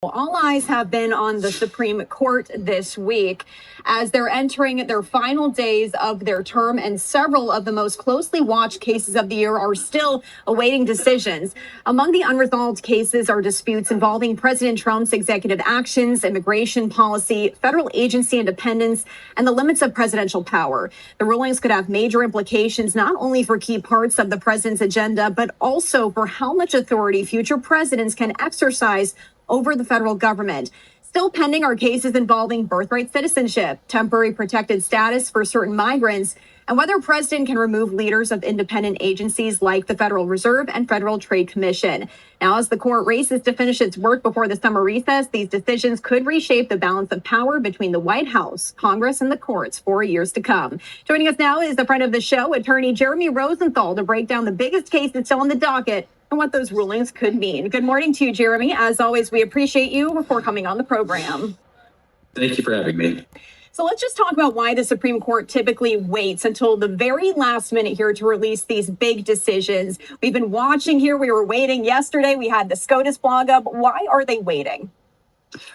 All eyes have been on the Supreme Court this week as they're entering their final days of their term, and several of the most closely watched cases of the year are still awaiting decisions. Among the unresolved cases are disputes involving President Trump's executive actions, immigration policy, federal agency independence, and the limits of presidential power. The rulings could have major implications not only for key parts of the president's agenda, but also for how much authority future presidents can exercise over the federal government. Still pending are cases involving birthright citizenship, temporary protected status for certain migrants, and whether a president can remove leaders of independent agencies like the Federal Reserve and Federal Trade Commission. Now, as the court races to finish its work before the summer recess, these decisions could reshape the balance of power between the White House, Congress, and the courts for years to come. Joining us now is the friend of the show, attorney Jeremy Rosenthal, to break down the biggest cases still on the docket and what those rulings could mean. Good morning to you, Jeremy. As always, we appreciate you for coming on the program. Thank you for having me. So let's just talk about why the Supreme Court typically waits until the very last minute here to release these big decisions. We've been watching here. We were waiting yesterday. We had the SCOTUS blog up. Why are they waiting?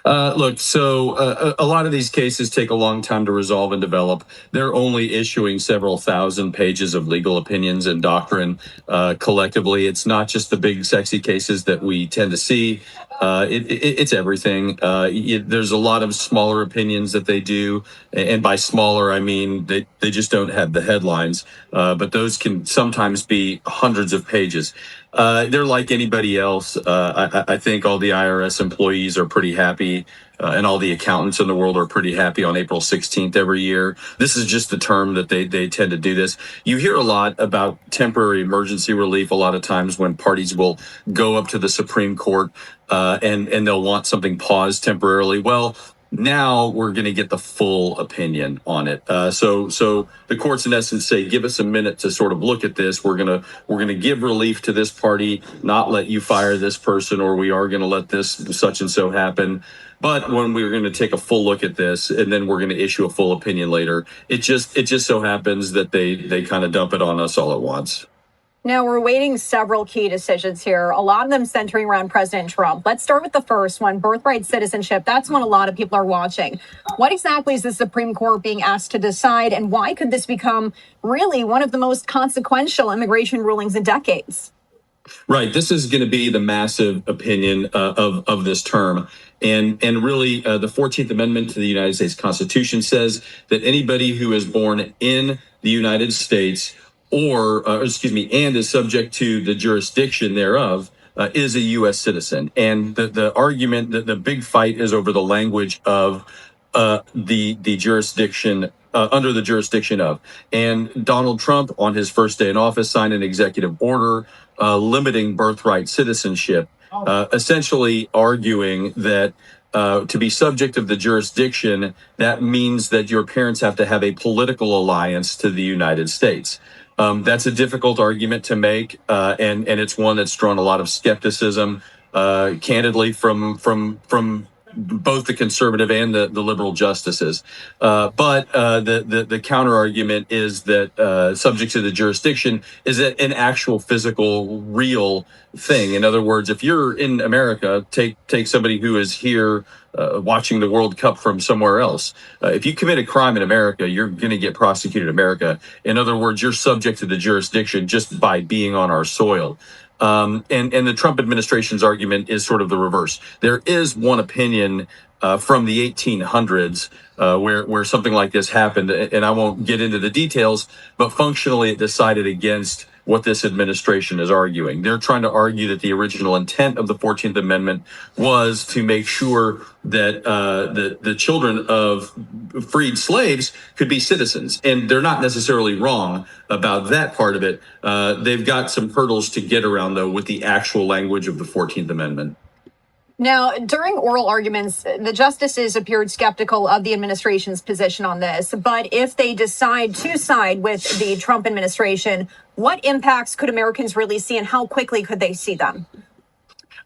Look, so a lot of these cases take a long time to resolve and develop. They're only issuing several thousand pages of legal opinions and doctrine collectively. It's not just the big, sexy cases that we tend to see. It's everything. There's a lot of smaller opinions that they do. And by smaller, I mean they just don't have the headlines. But those can sometimes be hundreds of pages. They're like anybody else. I think all the IRS employees are pretty happy, and all the accountants in the world are pretty happy on April 16th every year. This is just the term that they tend to do this. You hear a lot about temporary emergency relief a lot of times when parties will go up to the Supreme Court and they'll want something paused temporarily. Well, now we're going to get the full opinion on it. So the courts, in essence, say, give us a minute to sort of look at this. We're gonna give relief to this party, not let you fire this person, or we are going to let this such and so happen. But when we're going to take a full look at this, and then we're going to issue a full opinion later, it just so happens that they kind of dump it on us all at once. Now, we're awaiting several key decisions here, a lot of them centering around President Trump. Let's start with the first one, birthright citizenship. That's one a lot of people are watching. What exactly is the Supreme Court being asked to decide, and why could this become really one of the most consequential immigration rulings in decades? Right. This is going to be the massive opinion of this term. And really, the 14th Amendment to the United States Constitution says that anybody who is born in the United States and is subject to the jurisdiction thereof, is a U.S. citizen. And the argument that the big fight is over the language of the jurisdiction, under the jurisdiction of. And Donald Trump, on his first day in office, signed an executive order limiting birthright citizenship, essentially arguing that to be subject of the jurisdiction, that means that your parents have to have a political alliance to the United States. That's a difficult argument to make, and it's one that's drawn a lot of skepticism, candidly, from both the conservative and the liberal justices. But the counter argument is that subject to the jurisdiction is an actual physical, real thing. In other words, if you're in America, take somebody who is here watching the World Cup from somewhere else. If you commit a crime in America, you're going to get prosecuted in America. In other words, you're subject to the jurisdiction just by being on our soil. And the Trump administration's argument is sort of the reverse. There is one opinion from the 1800s where something like this happened, and I won't get into the details, but functionally it decided against what this administration is arguing. They're trying to argue that the original intent of the 14th Amendment was to make sure that the children of freed slaves could be citizens. And they're not necessarily wrong about that part of it. They've got some hurdles to get around, though, with the actual language of the 14th Amendment. Now, during oral arguments, the justices appeared skeptical of the administration's position on this. But if they decide to side with the Trump administration, what impacts could Americans really see, and how quickly could they see them?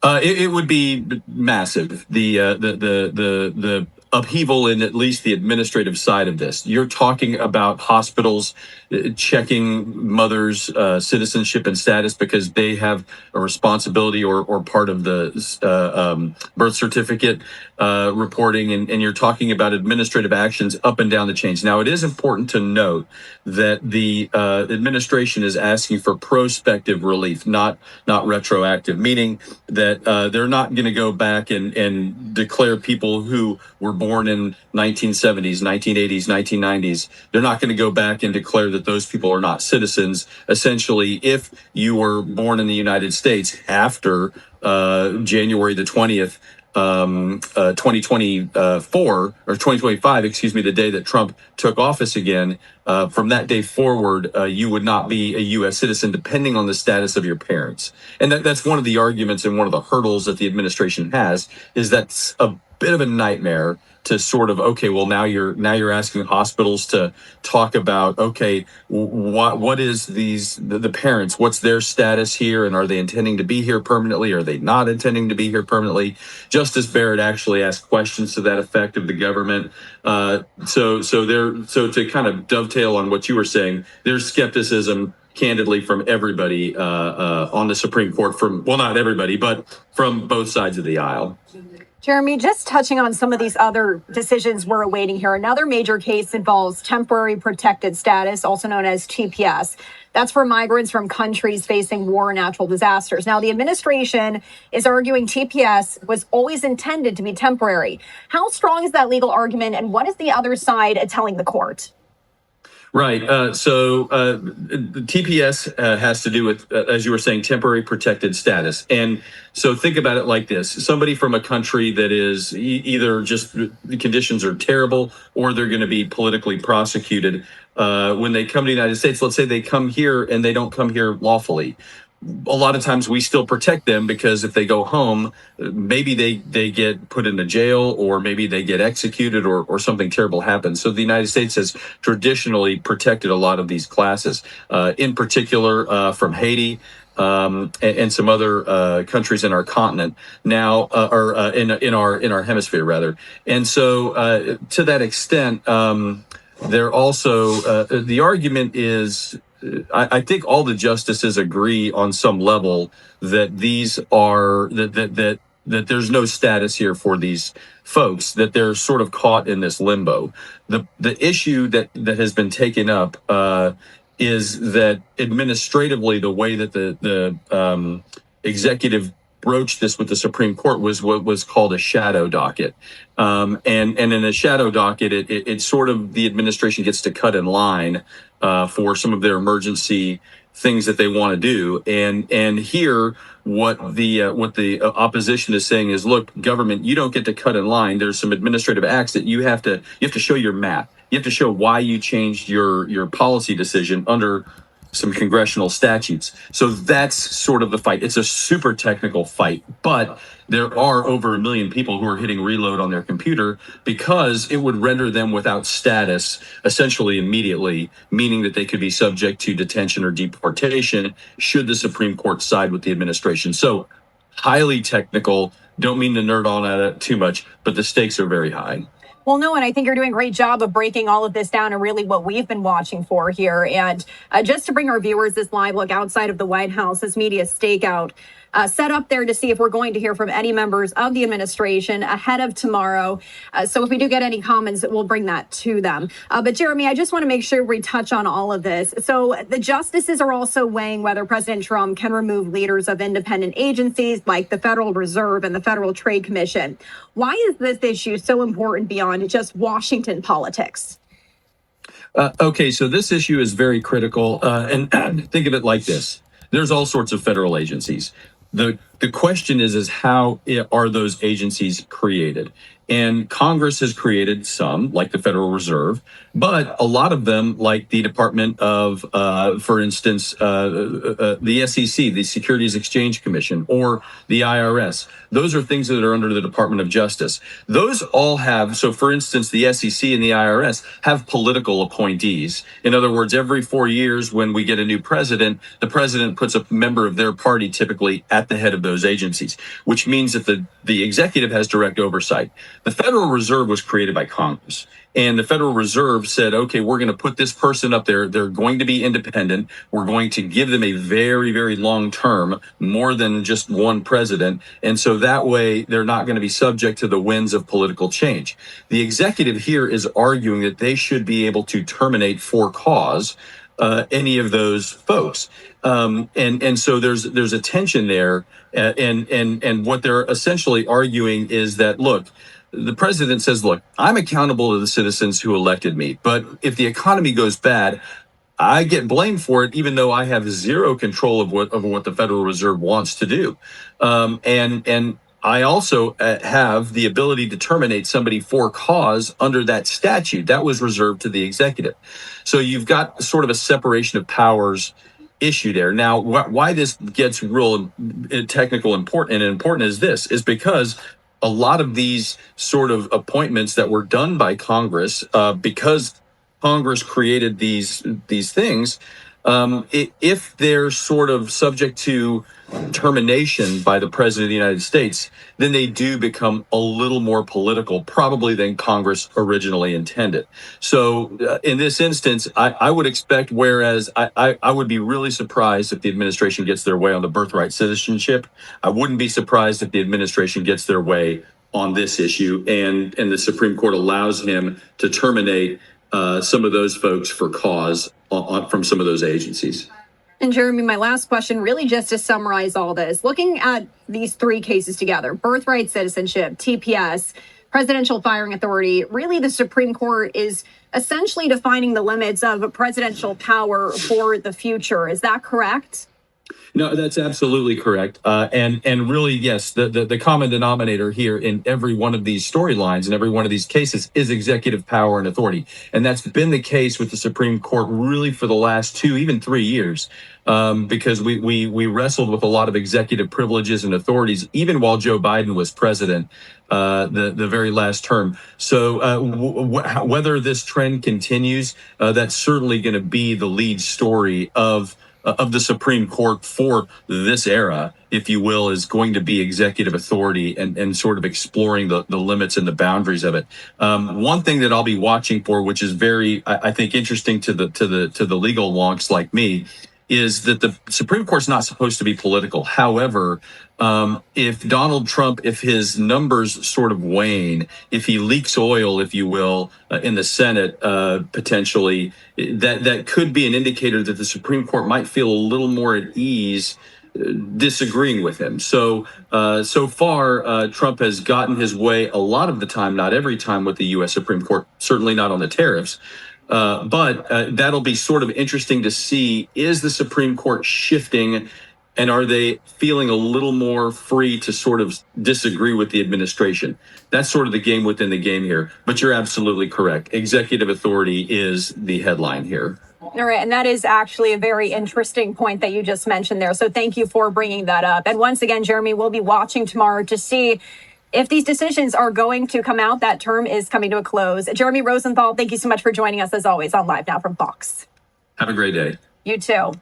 It would be massive. The upheaval in at least the administrative side of this. You're talking about hospitals checking mothers' citizenship and status because they have a responsibility or part of the birth certificate reporting, and you're talking about administrative actions up and down the chains. Now, it is important to note that the administration is asking for prospective relief, not retroactive, meaning that they're not going to go back and declare people who were born in 1970s, 1980s, 1990s. They're not going to go back and declare that those people are not citizens. Essentially, if you were born in the United States after January the 20th, 2024 or 2025, excuse me, the day that Trump took office again, from that day forward, you would not be a U.S. citizen depending on the status of your parents. And that's one of the arguments and one of the hurdles that the administration has, is that's a bit of a nightmare to sort of, okay, well, now you're asking hospitals to talk about, okay, what is the parents, what's their status here, and are they intending to be here permanently? Are they not intending to be here permanently? Justice Barrett actually asked questions to that effect of the government. So to kind of dovetail on what you were saying, there's skepticism, candidly, from everybody on the Supreme Court, well, not everybody, but from both sides of the aisle. Jeremy, just touching on some of these other decisions we're awaiting here. Another major case involves temporary protected status, also known as TPS. That's for migrants from countries facing war and natural disasters. Now, the administration is arguing TPS was always intended to be temporary. How strong is that legal argument, and what is the other side telling the court? Right. The TPS has to do with, as you were saying, temporary protected status. And so think about it like this. Somebody from a country that is either just the conditions are terrible or they're going to be politically prosecuted. When they come to the United States, let's say they come here and they don't come here lawfully. A lot of times we still protect them because if they go home, maybe they get put into jail or maybe they get executed or something terrible happens. So the United States has traditionally protected a lot of these classes, in particular from Haiti and some other countries in our continent now, or in our hemisphere rather. And so to that extent, they're also the argument is. I think all the justices agree on some level that these are that there's no status here for these folks, that they're sort of caught in this limbo. The issue that has been taken up is that administratively, the way that the executive broached this with the Supreme Court was what was called a shadow docket. And in a shadow docket, it sort of, the administration gets to cut in line for some of their emergency things that they want to do. And here, what the opposition is saying is, look, government, you don't get to cut in line. There's some administrative acts that you have to show your math. You have to show why you changed your policy decision under some congressional statutes. So that's sort of the fight. It's a super technical fight, but there are over 1 million people who are hitting reload on their computer because it would render them without status essentially immediately, meaning that they could be subject to detention or deportation should the Supreme Court side with the administration. So highly technical. Don't mean to nerd on at it too much, but the stakes are very high. Well, no, and I think you're doing a great job of breaking all of this down and really what we've been watching for here. And just to bring our viewers this live look outside of the White House, this media stakeout set up there to see if we're going to hear from any members of the administration ahead of tomorrow. So if we do get any comments, we'll bring that to them. But Jeremy, I just want to make sure we touch on all of this. So the justices are also weighing whether President Trump can remove leaders of independent agencies like the Federal Reserve and the Federal Trade Commission. Why is this issue so important beyond just Washington politics? Okay, so this issue is very critical. And think of it like this. There's all sorts of federal agencies. The question is how are those agencies created? And Congress has created some, like the Federal Reserve, but a lot of them, like the Department of, for instance, the SEC, the Securities Exchange Commission, or the IRS. Those are things that are under the Department of Justice. Those all have, so for instance, the SEC and the IRS have political appointees. In other words, every 4 years when we get a new president, the president puts a member of their party typically at the head of those agencies, which means that the executive has direct oversight. The Federal Reserve was created by Congress. And the Federal Reserve said, okay, we're going to put this person up there. They're going to be independent. We're going to give them a very, very long term, more than just one president. And so that way, they're not going to be subject to the winds of political change. The executive here is arguing that they should be able to terminate for cause any of those folks. And so there's a tension there. And what they're essentially arguing is that, look, the president says, look, I'm accountable to the citizens who elected me. But if the economy goes bad, I get blamed for it, even though I have zero control of what the Federal Reserve wants to do. And I also have the ability to terminate somebody for cause under that statute. That was reserved to the executive. So you've got sort of a separation of powers issue there. Now, why this gets real technical important is this, is because a lot of these sort of appointments that were done by Congress, because Congress created these things, if they're sort of subject to termination by the president of the United States, then they do become a little more political, probably than Congress originally intended. So in this instance, I would expect, whereas I would be really surprised if the administration gets their way on the birthright citizenship. I wouldn't be surprised if the administration gets their way on this issue and the Supreme Court allows him to terminate some of those folks for cause from some of those agencies. And Jeremy, my last question, really just to summarize all this, looking at these three cases together, birthright citizenship, TPS, presidential firing authority, really the Supreme Court is essentially defining the limits of presidential power for the future. Is that correct? No, that's absolutely correct. And really, yes, the common denominator here in every one of these storylines and every one of these cases is executive power and authority. And that's been the case with the Supreme Court really for the last 2, even 3 years, because we wrestled with a lot of executive privileges and authorities, even while Joe Biden was president, the very last term. So whether this trend continues, that's certainly going to be the lead story of the Supreme Court for this era, if you will, is going to be executive authority and sort of exploring the limits and the boundaries of it. One thing that I'll be watching for, which is very, I think, interesting to the legal wonks like me, is that the Supreme Court's not supposed to be political. However, if Donald Trump, if his numbers sort of wane, if he leaks oil, if you will, in the Senate, potentially, that could be an indicator that the Supreme Court might feel a little more at ease disagreeing with him. So far, Trump has gotten his way a lot of the time, not every time, with the U.S. Supreme Court, certainly not on the tariffs. But that'll be sort of interesting to see. Is the Supreme Court shifting, and are they feeling a little more free to sort of disagree with the administration? That's sort of the game within the game here. But you're absolutely correct. Executive authority is the headline here. All right. And that is actually a very interesting point that you just mentioned there. So thank you for bringing that up. And once again, Jeremy, we'll be watching tomorrow to see if these decisions are going to come out. That term is coming to a close. Jeremy Rosenthal, thank you so much for joining us, as always, on Live Now from Fox. Have a great day. You too.